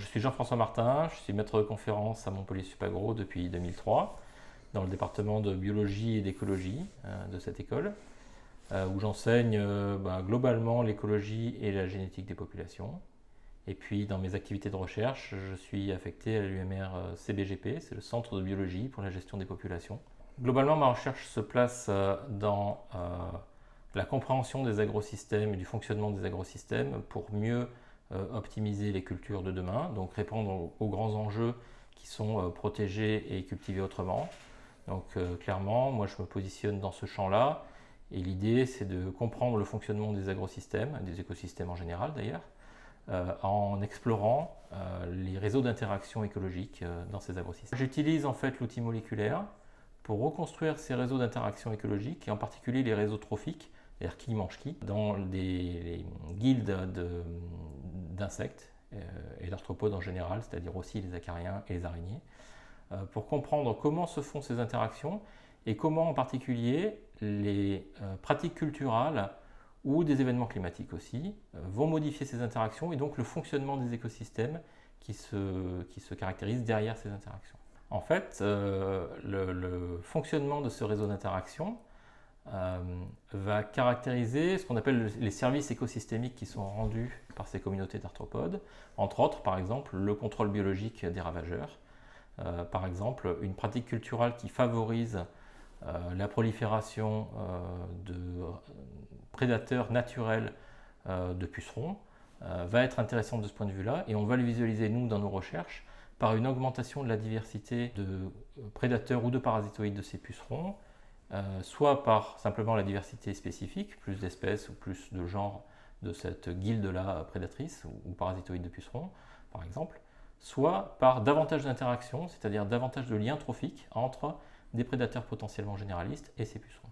suis Jean-François Martin, je suis maître de conférence à Montpellier Supagro depuis 2003 dans le département de biologie et d'écologie de cette école où j'enseigne globalement l'écologie et la génétique des populations. Et puis dans mes activités de recherche, je suis affecté à l'UMR CBGP, c'est le Centre de biologie pour la gestion des populations. Globalement, ma recherche se place dans la compréhension des agrosystèmes et du fonctionnement des agrosystèmes pour mieux optimiser les cultures de demain, donc répondre aux grands enjeux qui sont protéger et cultiver autrement. Donc clairement, moi je me positionne dans ce champ-là et l'idée c'est de comprendre le fonctionnement des agrosystèmes, des écosystèmes en général d'ailleurs, en explorant les réseaux d'interaction écologique dans ces agrosystèmes. J'utilise en fait l'outil moléculaire pour reconstruire ces réseaux d'interaction écologique et en particulier les réseaux trophiques, c'est-à-dire qui mange qui, dans des guildes d'insectes et d'arthropodes en général, c'est-à-dire aussi les acariens et les araignées, pour comprendre comment se font ces interactions et comment en particulier les pratiques culturales ou des événements climatiques aussi vont modifier ces interactions et donc le fonctionnement des écosystèmes qui se caractérisent derrière ces interactions. En fait, le fonctionnement de ce réseau d'interaction va caractériser ce qu'on appelle les services écosystémiques qui sont rendus par ces communautés d'arthropodes, entre autres par exemple le contrôle biologique des ravageurs, par exemple une pratique culturelle qui favorise la prolifération de prédateurs naturels de pucerons va être intéressante de ce point de vue-là et on va le visualiser nous dans nos recherches par une augmentation de la diversité de prédateurs ou de parasitoïdes de ces pucerons, soit par simplement la diversité spécifique, plus d'espèces ou plus de genres de cette guilde-là prédatrice ou parasitoïde de pucerons, par exemple, soit par davantage d'interactions, c'est-à-dire davantage de liens trophiques entre des prédateurs potentiellement généralistes et ces pucerons.